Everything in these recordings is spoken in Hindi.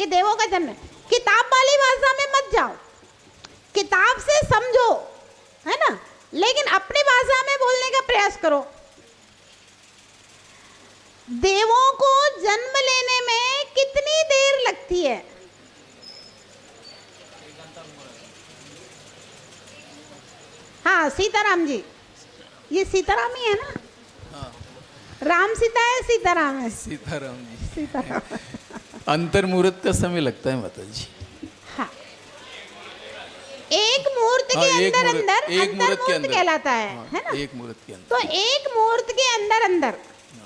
देवों का जन्म। किताब वाली भाषा में मत जाओ, किताब से समझो, है ना, लेकिन अपनी भाषा में बोलने का प्रयास करो। देवों को जन्म लेने में कितनी देर लगती है? हाँ, सीताराम जी, ये सीताराम ही है ना? हाँ। राम सीता है, सीताराम है? सीताराम जी। सीताराम। अंतर मुहूर्त का समय लगता है माता जी। हाँ, एक मुहूर्त के अंदर अंदर अंतर मुहूर्त कहलाता है, है ना? एक मुहूर्त के अंदर। तो एक मुहूर्त के अंदर अंदर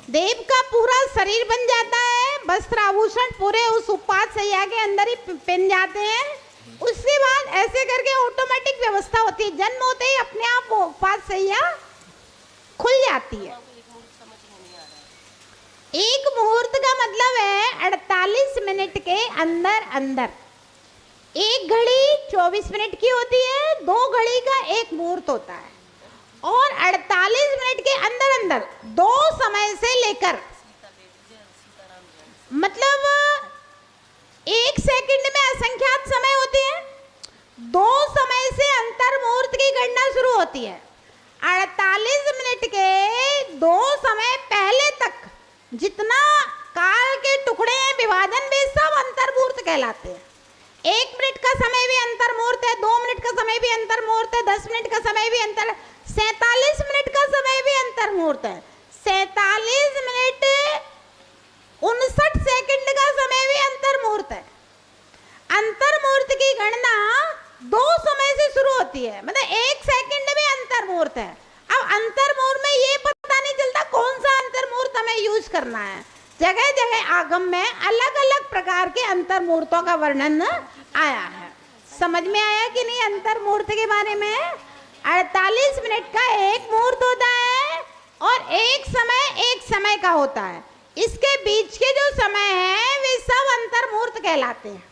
देव का पूरा शरीर बन जाता है, वस्त्र आभूषण पूरे उस उपात सैया के अंदर ही पहन जाते हैं। उसके बाद ऐसे करके ऑटोमेटिक व्यवस्था होती है, जन्म होते ही अपने आप उपात सैया खुल जाती है। एक मुहूर्त का मतलब है 48 मिनट के अंदर अंदर। एक घड़ी 24 मिनट की होती है, 2 घड़ी का एक मुहूर्त होता है, और 48 मिनट के अंदर अंदर 2 समय से लेकर, मतलब 1 सेकंड में असंख्यात समय होते हैं, 2 समय से अंतर मुहूर्त की गणना शुरू होती है। 48 मिनट के 2 समय पहले तक जितना काल के टुकड़े हैं विभाजन में, सब अंतर मुहूर्त कहलाते हैं। 1 मिनट का समय भी अंतर मुहूर्त है, 2 मिनट का समय भी अंतर मुहूर्त है, 10 मिनट का समय भी अंतर, 47 मिनट का समय भी अंतर मुहूर्त है, 47 मिनट 59 सेकंड का समय भी अंतर मुहूर्त है। अंतर मुहूर्त की गणना 2 समय से शुरू होती है, मतलब 1 सेकंड में अंतर मुहूर्त है। अब अंतर मुहूर्त में ये पता नहीं चलता कौन सा अंतर मुहूर्त हमें यूज करना है। जगह जगह आगम में अलग अलग प्रकार के अंतर मुहूर्तों का वर्णन आया है। समझ में आया कि नहीं अंतर मुहूर्त के बारे में? 48 मिनट का एक मुहूर्त होता है और एक समय का होता है। इसके बीच के जो समय है वे सब अंतर मुहूर्त कहलाते हैं।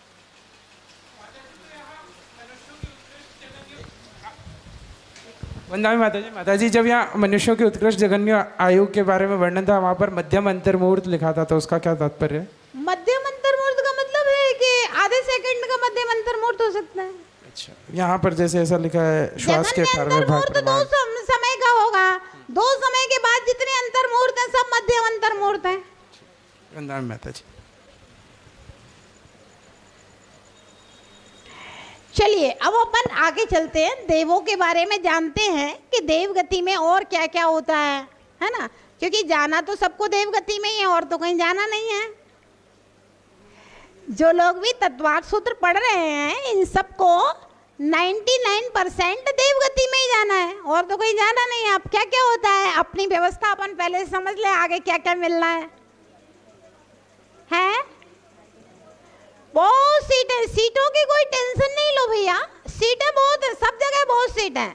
वंदना माता जी, जब यहाँ मनुष्यों की उत्कृष्ट जघन्य आयु के बारे में वर्णन था, वहाँ पर मध्यम अंतर मुहूर्त लिखा था, तो उसका क्या तात्पर्य है? मध्यम अंतर मुहूर्त का मतलब है कि आधे सेकंड का मध्यम अंतर मुहूर्त हो सकता है। अच्छा, यहाँ पर जैसे ऐसा लिखा है, श्वास के 18वें भाग तो 2 समय का होगा, 2 समय के बाद जितने अंतर मुहूर्त हैं सब मध्यम अंतर मुहूर्त हैं। वंदना माता जी। चलिए अब अपन आगे चलते हैं, देवों के बारे में जानते हैं कि देवगति में और क्या क्या होता है ना? क्योंकि जाना तो सबको देवगति में ही है, और तो कहीं जाना नहीं है। जो लोग भी तत्वार्थ सूत्र पढ़ रहे हैं इन सबको 99% देवगति में ही जाना है, और तो कहीं जाना नहीं है। अब क्या क्या होता है अपनी व्यवस्था अपन पहले समझ ले, आगे क्या क्या मिलना है? बहुत सीट है, सीटों की कोई टेंशन नहीं लो भैया, सीटें बहुत है, सब जगह बहुत सीट है,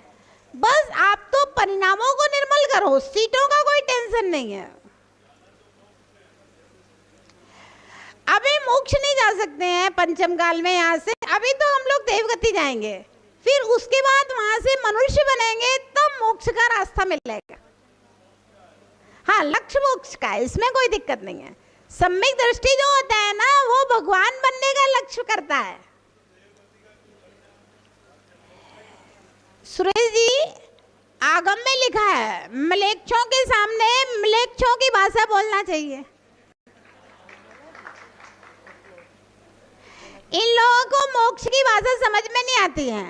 बस आप तो परिणामों को निर्मल करो, सीटों का कोई टेंशन नहीं है। अभी मोक्ष नहीं जा सकते हैं पंचम काल में यहाँ से, अभी तो हम लोग देवगति जाएंगे, फिर उसके बाद वहां से मनुष्य बनेंगे, तब मोक्ष का रास्ता मिलेगा। हाँ, लक्ष्य मोक्ष का है, इसमें कोई दिक्कत नहीं है। सम्यक दृष्टि जो होता है ना, वो भगवान बनने का लक्ष्य करता है। सुरेश जी, आगम में लिखा है मलेच्छों के सामने मलेच्छों की भाषा बोलना चाहिए। इन लोगों को मोक्ष की भाषा समझ में नहीं आती है,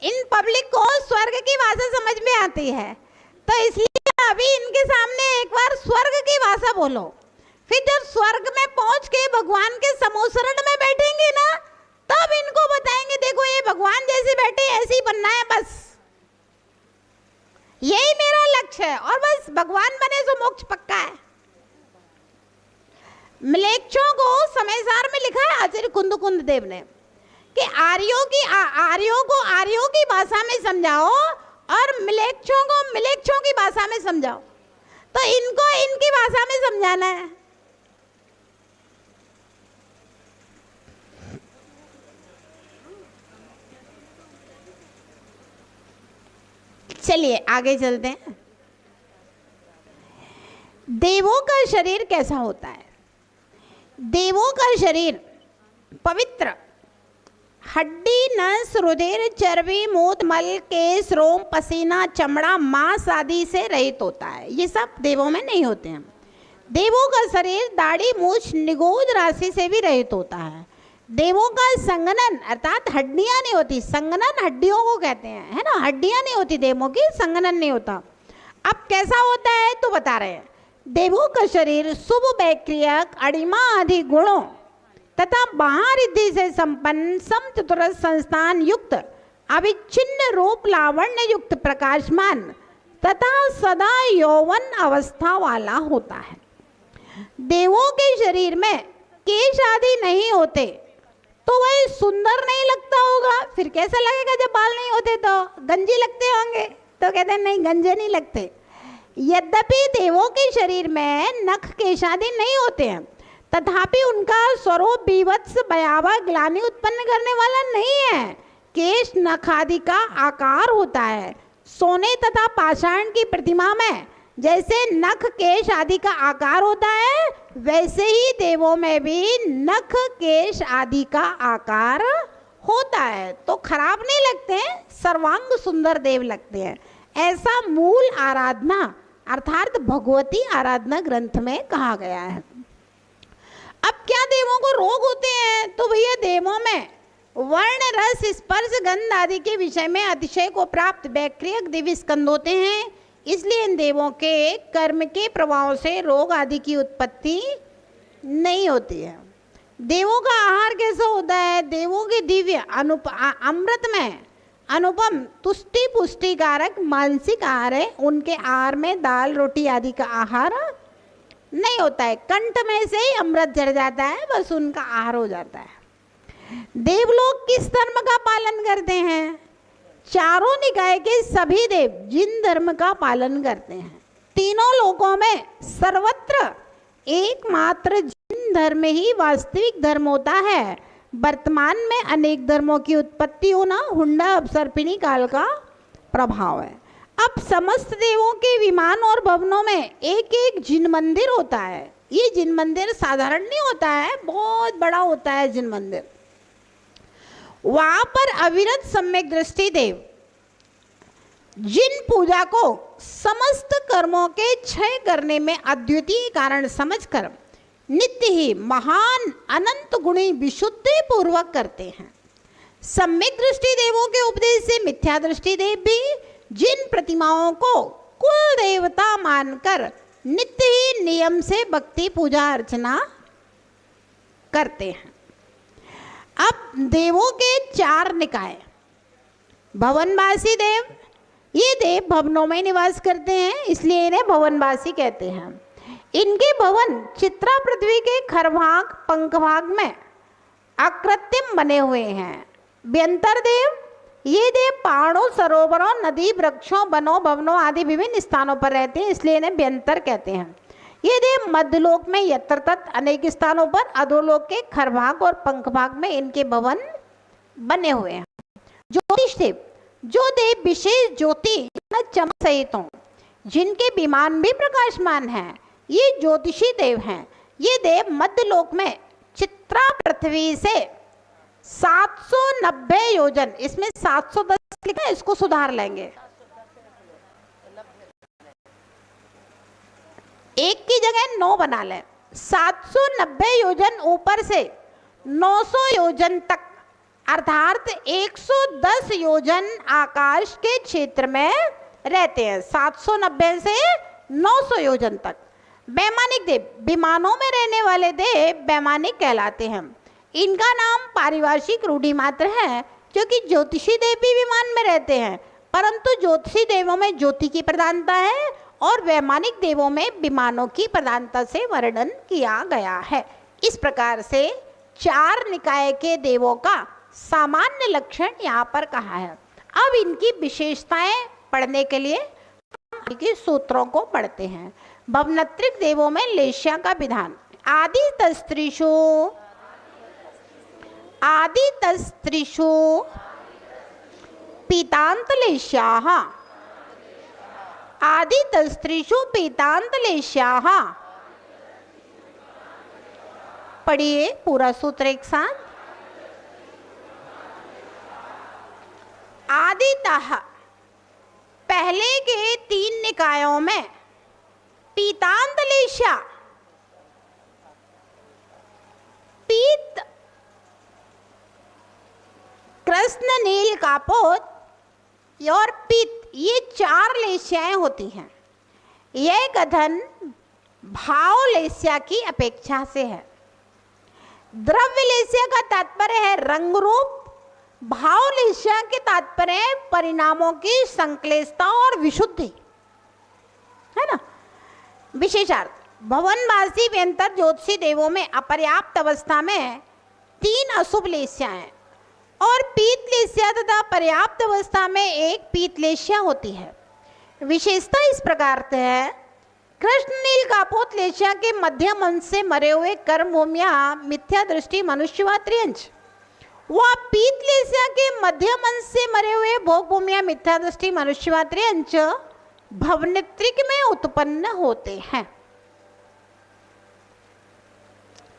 इन पब्लिक को स्वर्ग की भाषा समझ में आती है, तो इसलिए अभी इनके सामने एक बार स्वर्ग की भाषा बोलो, फिर जब स्वर्ग में पहुंच के भगवान के समोसरण में बैठेंगे ना, तब इनको बताएंगे देखो ये भगवान जैसे बैठे ऐसे ही बनना है, बस यही मेरा लक्ष्य है, और बस भगवान बने तो मोक्ष पक्का है। मलेच्छों को समयसार में लिखा है आचार्य कुंद देव ने कि आर्यों को आर्यों की भाषा में समझाओ और मलेच्छों को मलेच्छों की भाषा में समझाओ, तो इनको इनकी भाषा में समझाना है। चलिए आगे चलते हैं। देवों का शरीर कैसा होता है? देवों का शरीर पवित्र, हड्डी, नस, रुधिर, चर्बी, मूत्र, मल, केस, रोम, पसीना, चमड़ा, मांस आदि से रहित होता है। ये सब देवों में नहीं होते हैं। देवों का शरीर दाढ़ी, मूछ, निगोद राशि से भी रहित होता है। देवों का संगनन अर्थात हड्डियां नहीं होती, संगनन हड्डियों को कहते हैं, है ना, हड्डियां नहीं होती देवों की, संगनन नहीं होता। अब कैसा होता है तो बता रहे हैं। देवों का शरीर शुभ वैक्रियक, अणिमा आदि गुणों तथा महारिद्धि से संपन्न, समचतुरस संस्थान युक्त, अविच्छिन्न रूप लावण्य युक्त, प्रकाशमान तथा सदा यौवन अवस्था वाला होता है। देवों के शरीर में केश आदि नहीं होते तो वह सुंदर नहीं लगता होगा। फिर कैसा लगेगा जब बाल नहीं होते? तो गंजे लगते होंगे। तो कहते हैं नहीं, गंजे नहीं लगते। यद्यपि देवों के शरीर में नख, केश आदि नहीं होते हैं, तथापि उनका स्वरूप बीभत्स, भयावह, ग्लानि उत्पन्न करने वाला नहीं है। केश, नख आदि का आकार होता है। सोने तथा पाषाण की प्रतिमा में जैसे नख, केश आदि का आकार होता है, वैसे ही देवों में भी नख, केश आदि का आकार होता है। तो खराब नहीं लगते हैं, सर्वांग सुंदर देव लगते हैं। ऐसा मूल आराधना अर्थात भगवती आराधना ग्रंथ में कहा गया है। अब क्या देवों को रोग होते हैं? तो भैया देवों में वर्ण, रस, स्पर्श, गंध आदि के विषय में अतिशय को प्राप्त वैक्रियक दिव्य स्कंद होते हैं। इसलिए इन देवों के कर्म के प्रभाव से रोग आदि की उत्पत्ति नहीं होती है। देवों का आहार कैसा होता है? देवों के दिव्य अमृत में अनुपम तुष्टि पुष्टिकारक मानसिक आहार है। उनके आहार में दाल, रोटी आदि का आहार नहीं होता है। कंठ में से ही अमृत झड़ जाता है, बस उनका आहार हो जाता है। देवलोग किस धर्म का पालन करते हैं? चारों निकाय के सभी देव जिन धर्म का पालन करते हैं। तीनों लोकों में सर्वत्र एकमात्र जिन धर्म ही वास्तविक धर्म होता है। वर्तमान में अनेक धर्मों की उत्पत्ति होना हुंडा अपसर्पिणी काल का प्रभाव है। अब समस्त देवों के विमान और भवनों में एक एक जिन मंदिर होता है। ये जिन मंदिर साधारण नहीं होता है, बहुत बड़ा होता है जिन मंदिर। वहां पर अविरत सम्यक दृष्टि देव जिन पूजा को समस्त कर्मों के क्षय करने में अद्वितीय कारण समझकर नित्य ही महान अनंत गुणी विशुद्धि पूर्वक करते हैं। सम्यक दृष्टि देवों के उपदेश से मिथ्या दृष्टि देव भी जिन प्रतिमाओं को कुल देवता मानकर नित्य ही नियम से भक्ति पूजा अर्चना करते हैं। अब देवों के चार निकाय। भवनवासी देव, ये देव भवनों में निवास करते हैं, इसलिए इन्हें भवनवासी कहते हैं। इनके भवन चित्रा पृथ्वी के खरभाग, पंखभाग में आकृतिम बने हुए हैं। व्यंतर देव, ये देव पहाड़ों, सरोवरों, नदी, वृक्षों, वनों, भवनों आदि विभिन्न स्थानों पर रहते हैं, इसलिए इन्हें व्यंतर कहते हैं। ये देव मध्यलोक में यत्र तत्र अनेक स्थानों पर, अधोलोक के खरभाग और पंखभाग में इनके भवन बने हुए हैं। ज्योतिष देव, जो देव विशेष ज्योति चमक सहित हों, जिनके विमान भी प्रकाशमान हैं, ये ज्योतिषी देव हैं। ये देव मध्यलोक में चित्रा पृथ्वी से 790 योजन, इसमें 710 लिखा है, इसको सुधार लेंगे, एक की जगह 9 बना लें। 790 योजन ऊपर से 900 योजन तक अर्थात 110 योजन आकाश के क्षेत्र में रहते हैं। 790 से 900 योजन तक। वैमानिक देव, विमानों में रहने वाले देव वैमानिक कहलाते हैं। इनका नाम पारिभाषिक रूढ़ि मात्र है, क्योंकि ज्योतिषी देव भी विमान में रहते हैं, परंतु ज्योतिषी देवों में ज्योति की प्रधानता है और वैमानिक देवों में विमानों की प्रधानता से वर्णन किया गया है। इस प्रकार से चार निकाय के देवों का सामान्य लक्षण यहाँ पर कहा है। अब इनकी विशेषताएं पढ़ने के लिए हम के सूत्रों को पढ़ते हैं। भवनत्रिक देवों में लेश्या का विधान। आदि तस्त्रिषु पीतांत लेश्याः, आदि तस्त्रिषु पीतांत लेश्याः। पढ़िए पूरा सूत्र एक साथ। आदितः पहले के 3 निकायों में पीतांत लेस्या, पीत, कृष्ण नील कापोत और पीत, ये 4 लेस्याएं होती हैं। यह कथन भाव लेस्या की अपेक्षा से है। द्रव्य लेस्या का तात्पर्य है रंग रूप, भाव लेस्या के तात्पर्य है परिणामों की संश्लेषता और विशुद्धि, है ना। विशेषार्थ, भवनवासी व्यंतर ज्योतिषी देवों में अपर्याप्त अवस्था में 3 अशुभ लेस्या हैं और पीत लेस्या तथा पर्याप्त अवस्था में 1 पीत लेस्या होती है। विशेषता इस प्रकार से है, कृष्ण नील कापोत लेस्या के मध्यम अंश से मरे हुए कर्म भूमिया मिथ्या दृष्टि मनुष्य व त्रियंश, वह पीत लेस्या के मध्यम अंश से मरे हुए भोग भूमिया मिथ्या दृष्टि मनुष्य व त्रियंश भवनित्रिक में उत्पन्न होते हैं।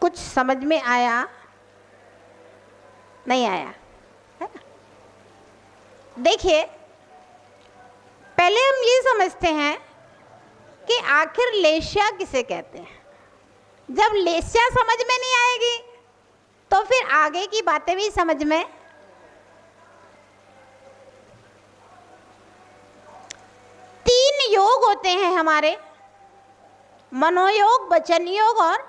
कुछ समझ में आया? नहीं आया? है ना? देखिए, पहले हम ये समझते हैं कि आखिर लेस्या किसे कहते हैं। जब लेस्या समझ में नहीं आएगी तो फिर आगे की बातें भी समझ में। 3 योग होते हैं हमारे, मनोयोग, वचन योग और।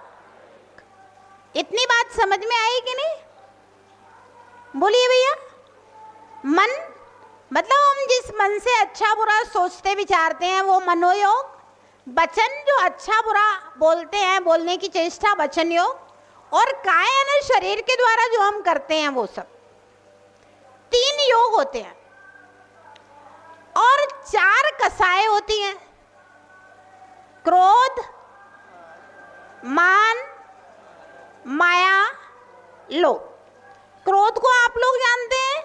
इतनी बात समझ में आई कि नहीं? बोलिए भैया। मन मतलब हम जिस मन से अच्छा बुरा सोचते विचारते हैं वो मनोयोग, वचन जो अच्छा बुरा बोलते हैं, बोलने की चेष्टा वचन योग, और कायन शरीर के द्वारा जो हम करते हैं वो सब। 3 योग होते हैं और 4 कसाएं होती हैं, क्रोध, मान, माया, लोभ। क्रोध को आप लोग जानते हैं,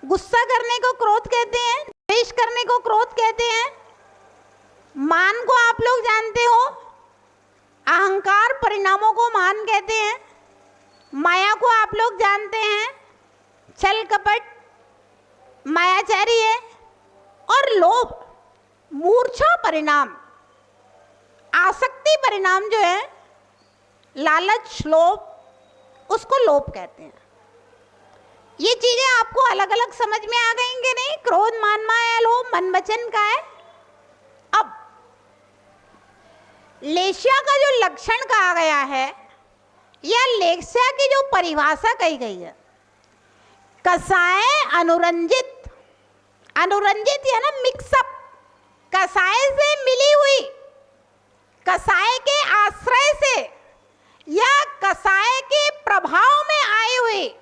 गुस्सा करने को क्रोध कहते हैं, द्वेष करने को क्रोध कहते हैं। मान को आप लोग जानते हो, अहंकार परिणामों को मान कहते हैं। माया को आप लोग जानते हैं, छल कपट मायाचारी है। और लोभ मूर्छा परिणाम, आसक्ति परिणाम जो है, लालच, लोभ, उसको लोभ कहते हैं। ये चीजें आपको अलग अलग समझ में आ गई कि नहीं? क्रोध, मान, माया, लोभ मन वचन का है। अब लेस्या का जो लक्षण कहा गया है या लेस्या की जो परिभाषा कही गई है, कसाय अनुरंजित, अनुरंजित या ना मिक्सअप, कसाय से मिली हुई, कसाय के आश्रय से या कसाय के प्रभाव में आए हुए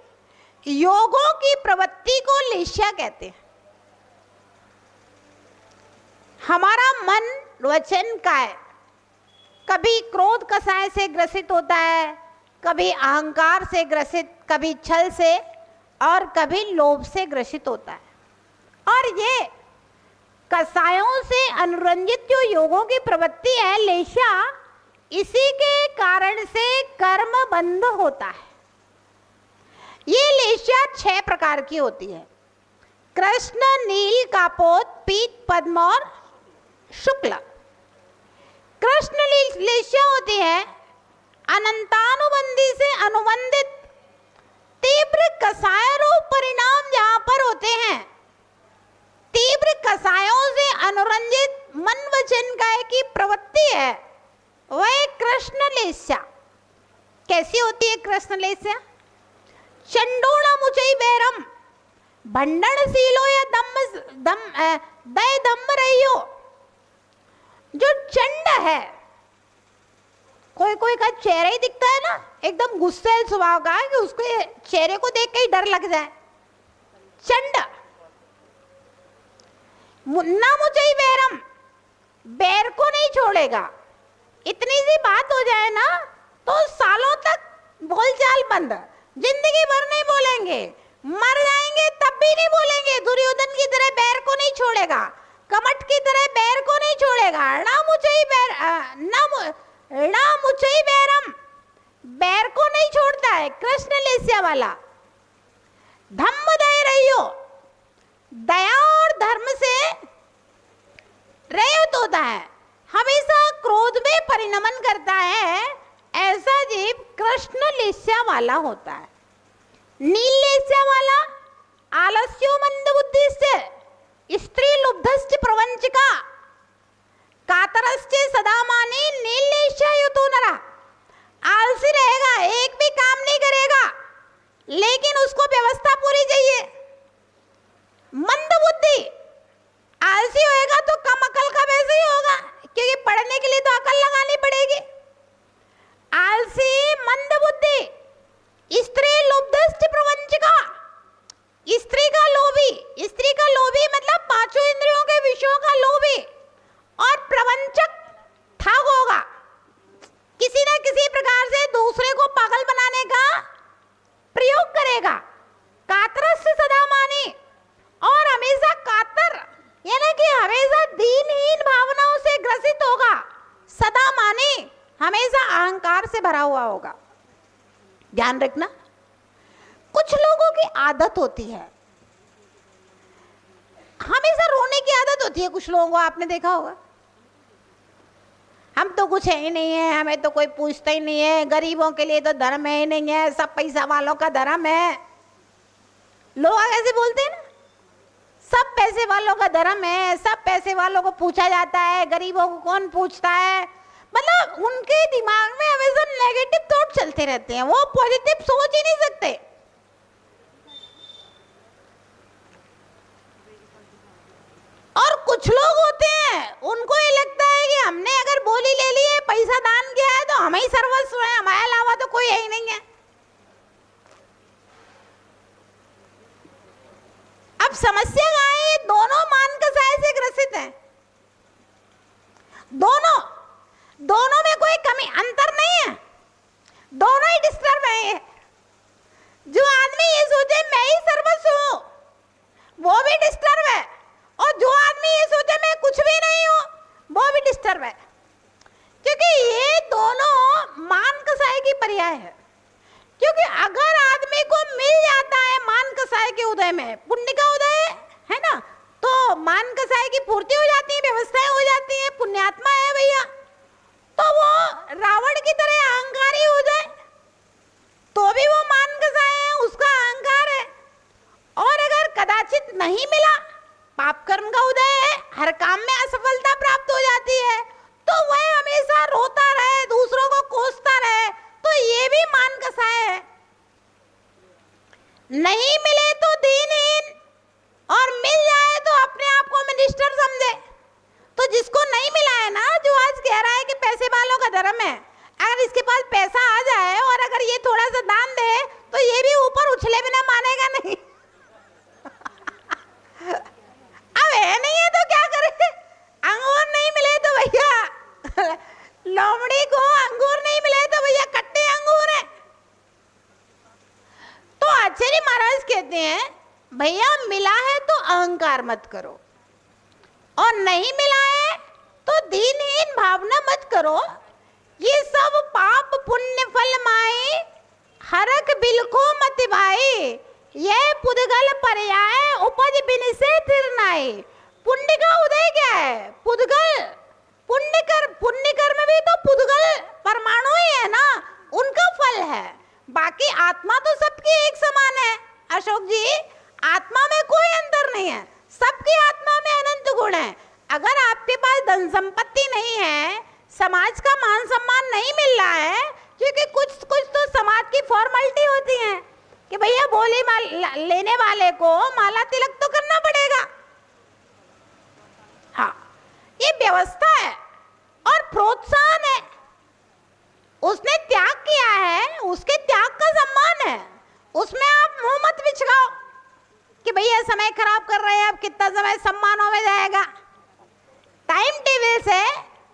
योगों की प्रवृत्ति को लेस्या कहते हैं। हमारा मन वचन का है, कभी क्रोध कसाय से ग्रसित होता है, कभी अहंकार से ग्रसित, कभी छल से और कभी लोभ से ग्रसित होता है। और ये कसायों से अनुरंजित जो योगों की प्रवृत्ति है लेस्या, इसी के कारण से कर्म बंध होता है। ये लेस्या 6 प्रकार की होती है, कृष्ण, नील, कापोत, पीत, पद्म और शुक्ल। कृष्ण लेस्या होती है अनंतानुबंधी से अनुबंधित तीव्र कसाय रूप परिणाम जहां पर होते हैं, तीव्र कसायों से अनुरंजित मन वचन काय की प्रवृत्ति है, वह कृष्ण लेस्या। कैसी होती है कृष्ण लेस्या? चंडोणा मुचई बैरम, भंडनशीलो या दय दम्म रहियो। जो चंड है, कोई कोई का चेहरा ही दिखता है ना एकदम गुस्से स्वभाव का, कि उसको चेहरे को देख के ही डर लग जाए। चंड मुन्ना मुचई बैरम, बैर को नहीं छोड़ेगा। इतनी सी बात हो जाए ना तो सालों तक बोलचाल बंद, जिंदगी भर नहीं बोलेंगे, मर जाएंगे तब भी नहीं बोलेंगे। दुर्योधन की तरह बैर को नहीं छोड़ेगा, कमट की तरह बैर को नहीं छोड़ेगा। ना मुचई बैरम, बैर को नहीं छोड़ता है कृष्ण लेस्या वाला। धम्म दय रहियो, दया और धर्म से रहित होता है, हमेशा क्रोध में परिणमन करता है, ऐसा जीव कृष्ण लेस्या वाला होता है। नील लेस्या वाला आलस्यो मंद बुद्धिश्च स्त्री लुब्धश्च प्रवंचिका कातरश्च सदा मानी नील लेस्या युतो नरा। आलसी रहेगा, एक भी काम नहीं करेगा, लेकिन उसको व्यवस्था पूरी चाहिए। मंद बुद्धि, आलसी होएगा तो कम अकल का वैसे ही होगा, क्योंकि पढ़ने के लिए तो अकल लगानी पड़ेगी। आलसी, मंद बुद्धि, स्त्री लुब्धश्च प्रवंचिका, स्त्री का लोभी, स्त्री का लोभी मतलब पांचों इंद्रियों के विषयों का लोभी, और प्रवंचक ठग होगा, किसी न किसी प्रकार से दूसरे को पागल बनाने का प्रयोग करेगा। कातरस से सदा मानी, और हमेशा कातर यानी कि हमेशा दीनहीन भावनाओं से ग्रसित होगा। सदा मानी, हमेशा अहंकार से भरा हुआ होगा। ध्यान रखना, कुछ लोगों की आदत होती है, हमेशा रोने की आदत होती है कुछ लोगों को, आपने देखा होगा। हम तो कुछ है ही नहीं है, हमें तो कोई पूछता ही नहीं है, गरीबों के लिए तो धर्म है ही नहीं है, सब पैसा वालों का धर्म है। लोग ऐसे बोलते हैं ना, सब पैसे वालों का धर्म है, सब पैसे वालों को पूछा जाता है, गरीबों को कौन पूछता है। मतलब उनके दिमाग में हमेशा नेगेटिव थॉट चलते रहते हैं, वो पॉजिटिव सोच ही नहीं सकते। और कुछ लोग होते हैं, उनको ये लगता है कि हमने अगर बोली ले ली है, पैसा दान किया है, तो हमें ही सर्वस्व है, हमारे अलावा तो कोई है ही नहीं है। अब समस्या क्या है, ये दोनों मान कसाय से ग्रसित हैं। दोनों में कोई कमी अंतर नहीं है, दोनों ही डिस्टर्ब है। जो आदमी ये सोचे मैं ही सर्वस्व हूं, वो भी डिस्टर्ब है, और जो आदमी ये सोचे मैं कुछ भी नहीं हूं, वो भी डिस्टर्ब है। क्योंकि ये दोनों मान कसाय की पर्याय है। क्योंकि अगर आदमी को मिल जाता है मान कसाय के उदय में, पुण्य का उदय है ना, तो मान कसाय की पूर्ति हो जाती है, व्यवस्थाएं हो जाती है, पुण्यात्मा है भैया, तो वो रावण की तरह अहंकारी हो जाए तो भी वो मान कसाय है, उसका अहंकार है। और अगर कदाचित नहीं मिला, पाप कर्म का उदय है, हर काम में असफलता प्राप्त हो जाती है, तो वह हमेशा रोता रहे, दूसरों को कोसता रहे, तो ये भी मान कसाय है। नहीं मिले तो दीनहीन, और मिल जाए तो अपने आप को मिनिस्टर समझे। तो जिसको नहीं मिला है ना, जो आज कह रहा है कि पैसे वालों का धर्म है, अगर इसके पास पैसा आ जाए और अगर ये थोड़ा सा दान दे, तो ये भी ऊपर उछले बिना मानेगा नहीं। अब है नहीं है तो क्या करे, अंगूर नहीं मिले तो भैया लोमड़ी को अंगूर नहीं मिले तो भैया कट्टे अंगूर है। तो आचार्य महाराज कहते हैं, भैया मिला है तो अहंकार मत करो, और नहीं मिला है तो दीनहीन भावना मत करो। ये सब पाप पुण्य फल माए, हरक बिलको मत भाई, यह पुद्गल पर्याय उपज बिन से तिरनाए। पुण्य का उदय क्या है? पुद्गल, पुण्य कर्म भी तो पुद्गल परमाणु ही है ना, उनका फल है। बाकी आत्मा तो सबकी एक समान है अशोक जी, आत्मा में कोई अंतर नहीं है, सबकी आत्मा में अनंत गुण है। अगर आपके पास धन संपत्ति नहीं है, समाज का मान सम्मान नहीं मिल रहा है, क्योंकि कुछ तो समाज की फॉर्मेलिटी होती है कि भैया बोली लेने वाले को माला तिलक तो करना पड़ेगा। हाँ, ये व्यवस्था है और प्रोत्साहन है। उसने त्याग किया है, उसके त्याग का सम्मान है, उसमें आप मुंह मत बिचकाओ कि भैया समय खराब कर रहे हैं, अब कितना समय सम्मानों में जाएगा। टाइम टेबल से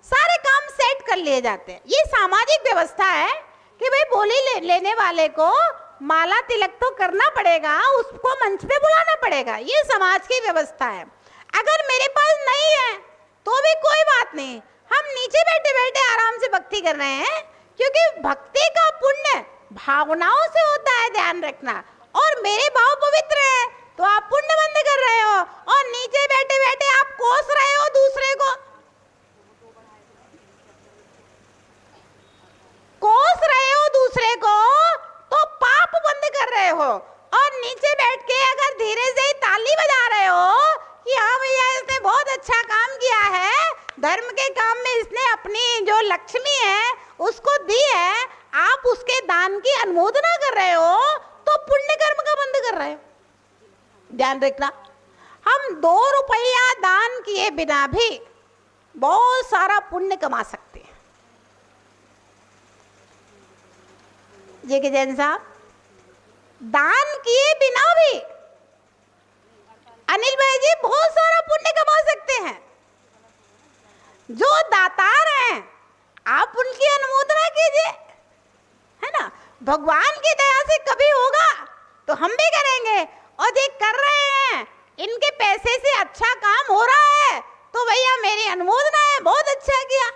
सारे काम सेट कर लिए जाते हैं। ये सामाजिक व्यवस्था है कि भाई बोली लेने वाले को माला तिलक तो करना पड़ेगा, उसको मंच पे बुलाना पड़ेगा, ये समाज की व्यवस्था है। अगर मेरे पास नहीं है तो भी कोई बात नहीं, हम नीचे बैठे बैठे आराम से भक्ति कर रहे हैं, क्योंकि भक्ति का पुण्य भावनाओं से होता है, ध्यान रखना। और मेरे भाव पवित्र है तो आप पुण्य बंद कर रहे हो, और नीचे बैठे बैठे आप कोस रहे हो दूसरे को, कोस रहे हो दूसरे को, तो पाप बंद कर रहे हो। और नीचे बैठ के अगर धीरे से ही ताली बजा रहे हो कि हाँ भैया इसने बहुत अच्छा काम किया है, धर्म के काम में इसने अपनी जो लक्ष्मी है उसको दी है, आप उसके दान की अनुमोदना कर रहे हो, तो पुण्य कर्म का बंद कर रहे हो। ध्यान रखना, हम 2 रुपया दान किए बिना भी बहुत सारा पुण्य कमा सकते हैं। ये कि जैन साहब, दान किए बिना भी अनिल भाई जी बहुत सारा पुण्य कमा सकते हैं। जो दातार हैं आप उनकी अनुमोदना कीजिए, है ना। भगवान की दया से कभी होगा तो हम भी करेंगे, और ये कर रहे हैं, इनके पैसे से अच्छा काम हो रहा है, तो भैया मेरी अनुमोदना है, बहुत अच्छा किया।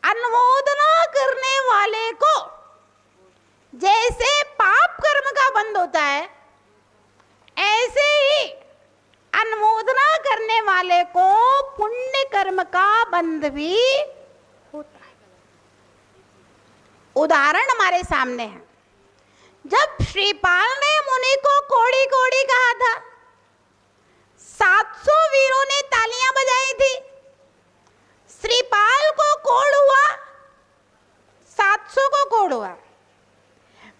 अनुमोदना करने वाले को जैसे पाप कर्म का बंद होता है, ऐसे ही अनुमोदना करने वाले को पुण्य कर्म का बंध भी होता है। उदाहरण हमारे सामने है, जब श्रीपाल ने मुनि को कोड़ी कोड़ी कहा था, 700 वीरों ने तालियां बजाई थी, श्रीपाल को कोड़ हुआ, 700 को कोड़ हुआ।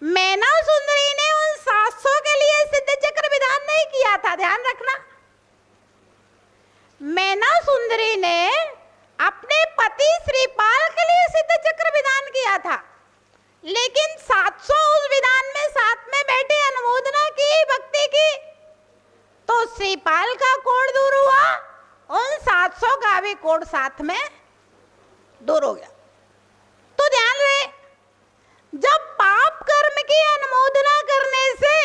मैना सुंदरी ने उन 700 के लिए सिद्ध चक्र विधान नहीं किया था, ध्यान रखना। मैना सुंदरी ने अपने पति श्रीपाल के लिए सिद्ध चक्र विधान किया था, लेकिन 700 उस विधान में साथ में बैठे अनुमोदना की, भक्ति की, तो श्रीपाल का कोड़ दूर हुआ, उन 700 का भी कोड़ साथ में दूर हो गया। तो ध्यान रहे, जब पाप कर्म की अनुमोदना करने से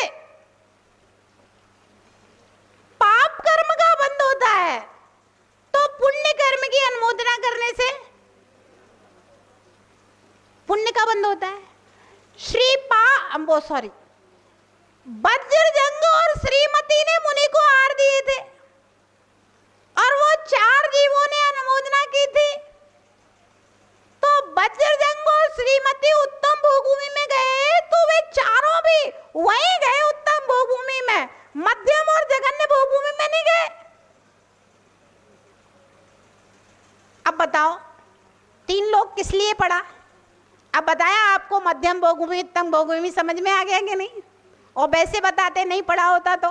पाप कर्म का बंद होता है, तो पुण्य कर्म की अनुमोदना करने से पुण्य का बंद होता है। वज्रजंग और श्रीमती ने मुनि को हार दिए थे, और वो 4 जीवों ने अनुमोदना की थी, तो वज्रजंग और श्रीमती उत्तम भोगभूमि में गए, तो वे चारों भी वहीं गए उत्तम भोगभूमि में, मध्यम और जघन्य भोगभूमि में नहीं गए। अब बताओ 3 लोग किस लिए पढ़ा? अब बताया आपको मध्यम भोगभूमि उत्तम भोगभूमि समझ में आ गया कि नहीं? और वैसे बताते नहीं पढ़ा होता तो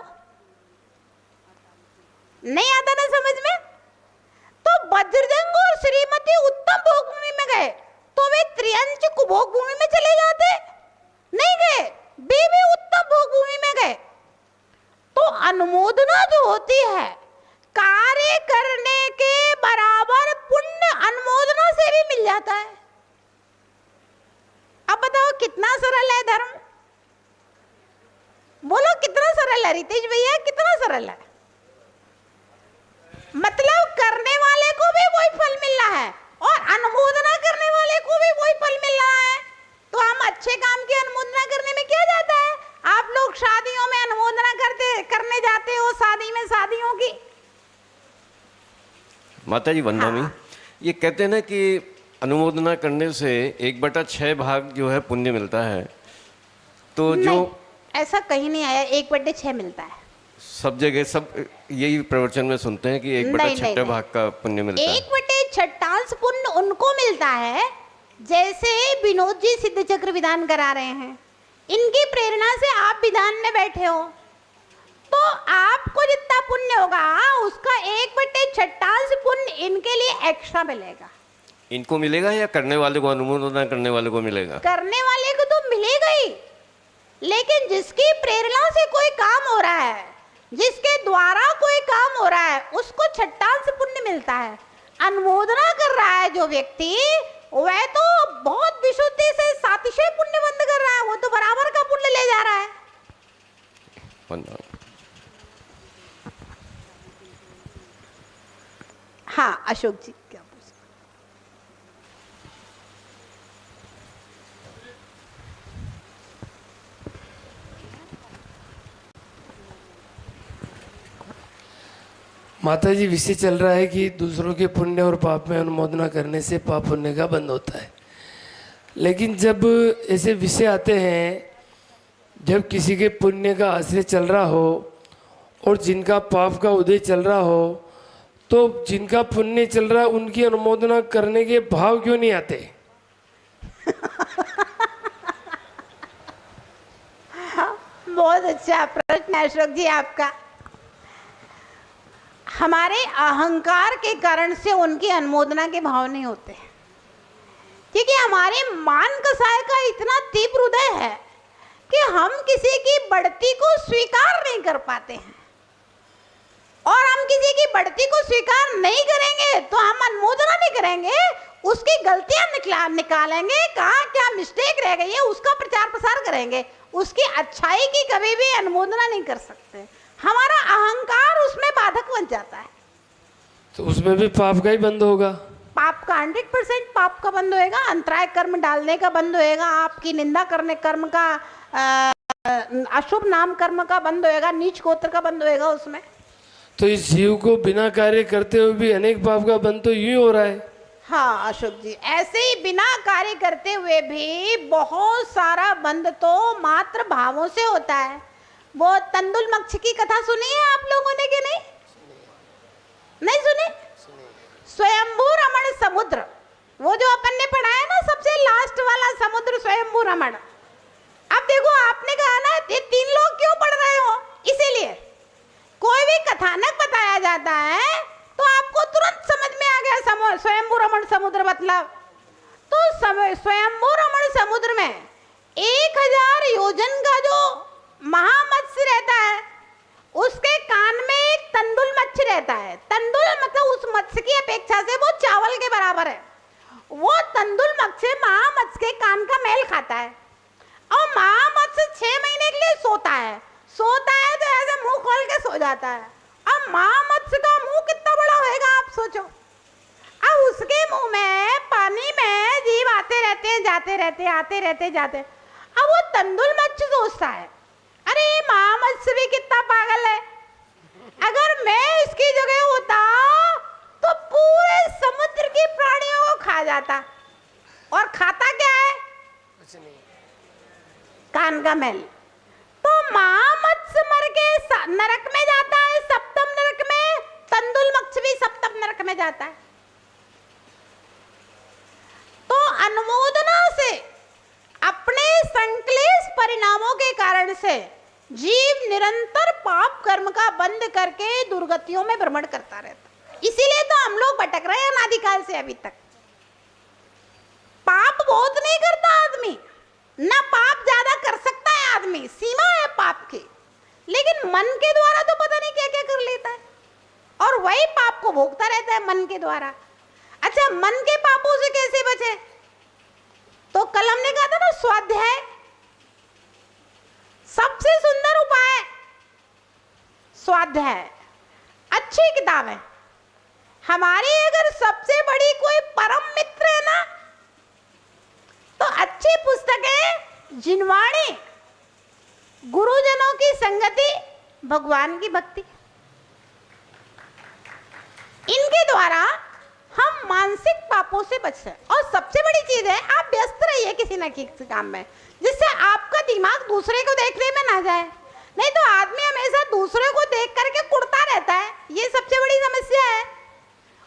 नहीं आता ना समझ में। तो वज्रजंग और श्रीमती उत्तम भोगभूमि में गए, तो वे त्रियंच कुभोगभूमि में चले जाते, नहीं गए, वे भी उत्तम भोगभूमि में गए। तो अनुमोदना जो होती है, कार्य करने के बराबर पुण्य अनुमोदना से भी मिल जाता है। अब बताओ कितना सरल है धर्म? बोलो कितना सरल है रितेश भैया, कितना सरल है? मतलब करने वाले को भी वही फल मिल रहा है और अनुमोदना करने वाले को भी वही फल मिल रहा है। तो हम अच्छे काम की अनुमोदना करने में क्या जाता है? आप लोग शादियों में अनुमोदना करने जाते हो, शादी में शादियों की। माता जी वंदनामी, ये कहते हैं ना कि अनुमोदना करने से 1/6 भाग जो है पुण्य मिलता है, तो जो ऐसा कहीं नहीं आया 1/6 मिलता है। सब जगह सब यही प्रवचन में सुनते हैं कि 1/6 भाग का पुण्य मिलता है। 1/6 पुण्य उनको मिलता है जैसे विनोद जी सिद्ध चक्र विधान करा रहे हैं, इनकी प्रेरणा से आप विधान में बैठे हो, तो आपको जितना पुण्य होगा उसका 1/6 पुण्य इनके लिए एक्स्ट्रा मिलेगा। इनको मिलेगा या करने वाले को, अनुमोदना करने वाले को मिलेगा? करने वाले को तो मिलेगा ही, लेकिन जिसकी प्रेरणा से कोई काम हो रहा है, जिसके द्वारा कोई काम हो रहा है, उसको 6 पुण्य मिलता है। अनुमोदना कर रहा है जो व्यक्ति, वह तो बहुत विशुद्धि से 700 पुण्य बंद कर रहा है, वो तो बराबर का पुण्य ले जा रहा है। हाँ अशोक जी क्या पूछ? माता जी विषय चल रहा है कि दूसरों के पुण्य और पाप में अनुमोदना करने से पाप पुण्य का बंद होता है, लेकिन जब ऐसे विषय आते हैं, जब किसी के पुण्य का आश्रय चल रहा हो और जिनका पाप का उदय चल रहा हो, तो जिनका पुण्य चल रहा है उनकी अनुमोदना करने के भाव क्यों नहीं आते? बहुत अच्छा प्रश्न है अशोक जी आपका। हमारे अहंकार के कारण से उनकी अनुमोदना के भाव नहीं होते, क्योंकि हमारे मान कसाय का इतना तीव्र हृदय है कि हम किसी की बढ़ती को स्वीकार नहीं कर पाते हैं, और हम किसी की बढ़ती को स्वीकार नहीं करेंगे तो हम अनुमोदना नहीं करेंगे, उसकी गलतियां निकालेंगे, कहाँ क्या मिस्टेक रह गई है उसका प्रचार प्रसार करेंगे, उसकी अच्छाई की कभी भी अनुमोदना नहीं कर सकते। हमारा अहंकार उसमें बाधक बन जाता है, तो उसमें भी पाप का ही बंद होगा। पाप का 100% पाप का बंद होएगा, अंतराय कर्म डालने का बंद होएगा, आपकी निंदा करने कर्म का, अशुभ नाम कर्म का बंद होएगा, नीच गोत्र का बंद होएगा उसमें। तो इस जीव को बिना कार्य करते हुए भी अनेक पाप का बंद तो यूं हो रहा है। हाँ अशोक जी, ऐसे ही बिना कार्य करते हुए भी बहुत सारा बंद तो मात्र भावों से होता है। वो तंदुल मक्ष की कथा सुनी है आप लोगों ने कि नहीं? नहीं सुनी? स्वयंभू रमण समुद्र, वो जो अपन ने पढ़ा है ना, सबसे लास्ट वाला समुद्र स्वयंभू रमण। अब देखो आपने कहा ना ये 3 लोग क्यों पढ़ रहे हो, इसीलिए कोई भी कथानक बताया जाता है तो आपको तुरंत समझ में आ गया स्वयंभू रमण समुद्र मतलब। तो स्वयंभू रमण समुद्र में 1000 योजन का जो महामत्स्य रहता है, उसके कान में एक तंदुल मत्स्य रहता है। तंदुल मतलब उस मत्स्य की अपेक्षा से वो चावल के बराबर है। वो तंदुल मत्स्य महामत्स्य के कान का मैल खाता है, और महामत्स्य 6 महीने के लिए सोता है तो ऐसे मुंह खोल के सो जाता है। अब महामत्स्य का मुंह कितना बड़ा होएगा आप सोचो। अब उसके मुंह में पानी में जीव आते रहते हैं, जाते रहते हैं, आते रहते जाते। अब वो तंदुल मत्स्य सोचता है, अरे ये महामत्स्य भी कितना पागल है, अगर मैं इसकी जगह होता तो पूरे समुद्र की प्राणियों को खा जाता। और खाता क्या है? कान का मैल। तो महामत्स्य मर के नरक में जाता है, सप्तम नरक में। तंदुल मत्स्य भी सप्तम नरक में जाता है। तो अनुमोदना से, अपने संक्लेश परिणामों के कारण से जीव निरंतर पाप कर्म का बंद करके दुर्गतियों में भ्रमण करता रहता। इसीलिए तो हम लोग भटक रहे हैं अनादिकाल से अभी तक। पाप बहुत नहीं करता आदमी, ना पाप ज्यादा कर सकता है आदमी, सीमा है पाप की, लेकिन मन के द्वारा तो पता नहीं क्या क्या कर लेता है, और वही पाप को भोगता रहता है मन के द्वारा। अच्छा, मन के पापों से कैसे बचे? तो कल हमने कहा था ना, स्वाध्याय सबसे सुंदर उपाय। स्वाध्याय अच्छी किताब है हमारी। अगर सबसे बड़ी कोई परम मित्र है ना, तो अच्छी पुस्तक है जिनवाणी, गुरुजनों की संगति, भगवान की भक्ति। इनके द्वारा हम मानसिक पापों से बच सकते। और सबसे बड़ी चीज है, आप व्यस्त रहिए किसी न किसी काम में, जिससे आपका दिमाग दूसरे को देखने में ना जाए। नहीं तो आदमी हमेशा दूसरे को देख करके कुड़ता रहता है, ये सबसे बड़ी समस्या है।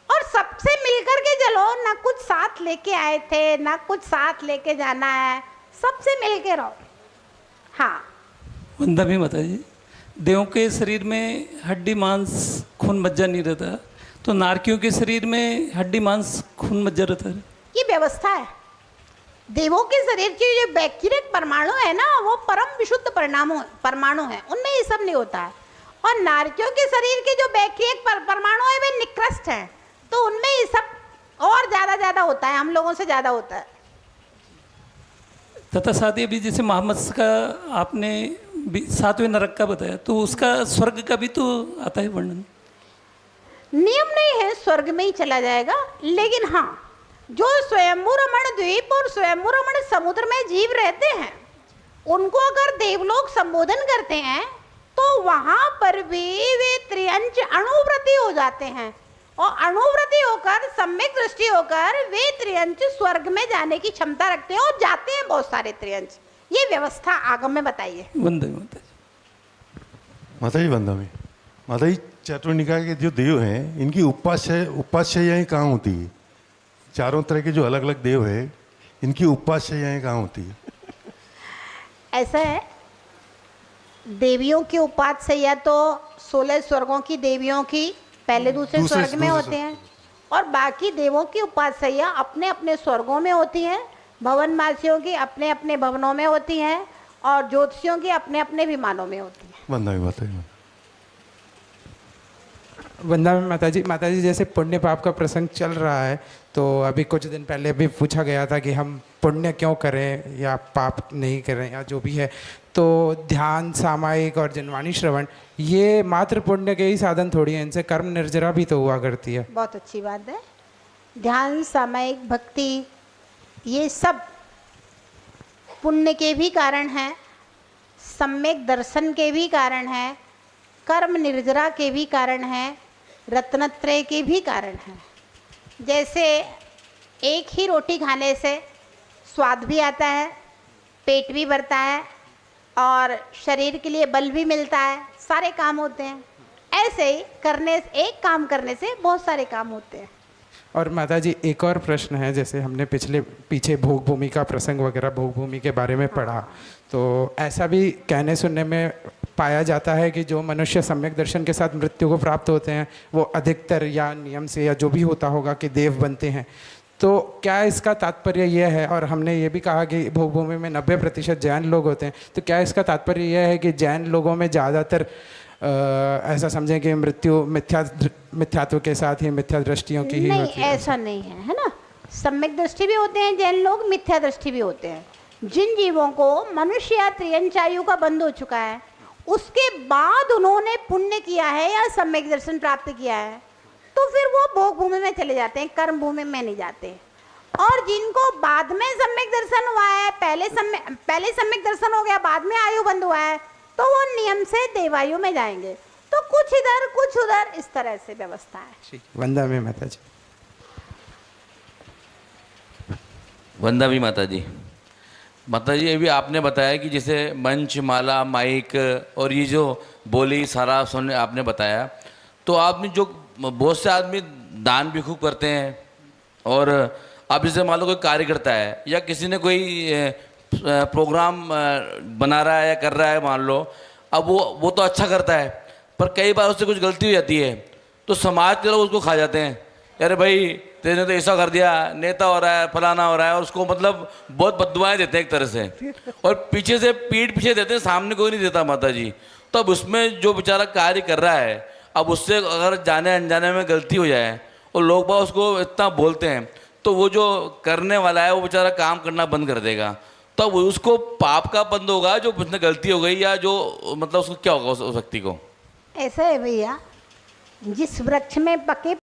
और सबसे मिलकर के चलो, ना कुछ साथ लेके आए थे, ना कुछ साथ लेके जाना है, सबसे मिलके रहो। हाँ वंदना माता जी, देवों के शरीर में हड्डी मांस खून मज्जा नहीं रहता, तो नारकियों के शरीर में हड्डी मांस खून मज्जा रहता है। ये व्यवस्था है। देवों के शरीर के जो बैक्टीरियक परमाणु है ना, वो परम विशुद्ध परमाणु है, उनमें ये सब नहीं होता है। और नारकियों के शरीर के जो बैक्टीरियक परमाणु है वे निकृष्ट हैं, तो उनमें ये सब और ज्यादा होता है, हम लोगों से ज्यादा होता है। तथा साथ ही अभी जैसे महामत्स्य का आपने 7वें नरक का बताया, तो उसका स्वर्ग का भी तो आता है वर्णन। नियम नहीं है स्वर्ग में ही चला जाएगा, लेकिन हाँ, जो स्वयंभू रमण द्वीप और स्वयंभू रमण समुद्र में जीव रहते हैं, उनको अगर देवलोक संबोधन करते हैं तो वहां पर भी वे त्रियंच अणुव्रती हो जाते हैं, और अणुव्रती होकर सम्यक दृष्टि होकर वे त्रियंच स्वर्ग में जाने की क्षमता रखते हैं, और जाते हैं बहुत सारे त्रियंच। ये व्यवस्था आगम में बताइए। वंदे माता जी। माता जी वंदना में, माता जी चैतन्य निकाय के जो देव हैं इनकी उपास्याएं कहाँ होती है? चारों तरह के जो अलग अलग देव है इनकी उपास्याएं कहाँ होती है? ऐसा है, देवियों की उपास्य तो 16 स्वर्गों की देवियों की पहले दूसरे स्वर्ग में होते हैं, और बाकी देवों की उपास्य अपने अपने स्वर्गों में होती हैं, भवनवासियों की अपने अपने भवनों में होती हैं, और ज्योतिषियों की अपने अपने विमानों में होती हैं। वंदना में माता जी। वंदना में माता जी जैसे पुण्य पाप का प्रसंग चल रहा है, तो अभी कुछ दिन पहले भी पूछा गया था कि हम पुण्य क्यों करें या पाप नहीं करें या जो भी है, तो ध्यान, सामायिक और जनवाणी श्रवण ये मात्र पुण्य के ही साधन थोड़ी हैं, इनसे कर्म निर्जरा भी तो हुआ करती है। बहुत अच्छी बात है। ध्यान, सामायिक, भक्ति ये सब पुण्य के भी कारण हैं, सम्यक दर्शन के भी कारण हैं, कर्म निर्जरा के भी कारण हैं, रत्नत्रय के भी कारण हैं। जैसे एक ही रोटी खाने से स्वाद भी आता है, पेट भी भरता है, और शरीर के लिए बल भी मिलता है, सारे काम होते हैं। ऐसे ही एक काम करने से बहुत सारे काम होते हैं। और माता जी एक और प्रश्न है, जैसे हमने पीछे भोग भूमि का प्रसंग वगैरह भोग भूमि के बारे में पढ़ा, तो ऐसा भी कहने सुनने में पाया जाता है कि जो मनुष्य सम्यक दर्शन के साथ मृत्यु को प्राप्त होते हैं वो अधिकतर या नियम से या जो भी होता होगा कि देव बनते हैं। तो क्या इसका तात्पर्य यह है, और हमने ये भी कहा कि भोग भूमि में 90% जैन लोग होते हैं, तो क्या इसका तात्पर्य यह है कि जैन लोगों में ज़्यादातर ऐसा समझें कि मृत्यु मिथ्यात्व के साथ ही मिथ्या दृष्टियों की ही नहीं, होती है? ऐसा नहीं है ना। सम्यक दृष्टि भी होते हैं जैन लोग, मिथ्या दृष्टि भी होते हैं। जिन जीवों को मनुष्य या त्रियंचायु का बंध हो चुका है, उसके बाद उन्होंने पुण्य किया है या सम्यक दर्शन प्राप्त किया है, तो फिर वो भोग भूमि में चले जाते हैं, कर्म भूमि में नहीं जाते। और जिनको बाद में सम्यक दर्शन हुआ है, पहले सम्यक दर्शन हो गया, बाद में आयु बंध हुआ है, तो वो नियम से देवायु में जाएंगे। तो कुछ इधर कुछ उधर, इस तरह से व्यवस्था है। वंदा में माता जी। वंदा भी माता जी। माता जी अभी आपने बताया कि जैसे मंच, माला, माइक और ये जो बोली सारा सुनने आपने बताया, तो आपने जो बहुत से आदमी दान भी खूब करते हैं, और आप जैसे मान लो कोई कार्य करता है या किसी ने कोई प्रोग्राम बना रहा है या कर रहा है, मान लो अब वो तो अच्छा करता है, पर कई बार उससे कुछ गलती हो जाती है, तो समाज के लोग उसको खा जाते हैं, अरे भाई तेने तो ऐसा कर दिया, नेता हो रहा है, फलाना हो रहा है, और उसको मतलब बहुत बददुआएं देते हैं एक तरह से, और पीछे से पीठ पीछे देते हैं, सामने कोई नहीं देता माता जी। तो अब उसमें जो बेचारा कार्य कर रहा है, अब उससे अगर जाने अनजाने में गलती हो जाए और लोग बाग उसको इतना बोलते हैं, तो वो जो करने वाला है वो बेचारा काम करना बंद कर देगा। तो अब उसको पाप का बंद होगा जो उसने गलती हो गई, या जो मतलब उसको क्या होगा उस व्यक्ति को? ऐसा है भैया, जिस वृक्ष में पके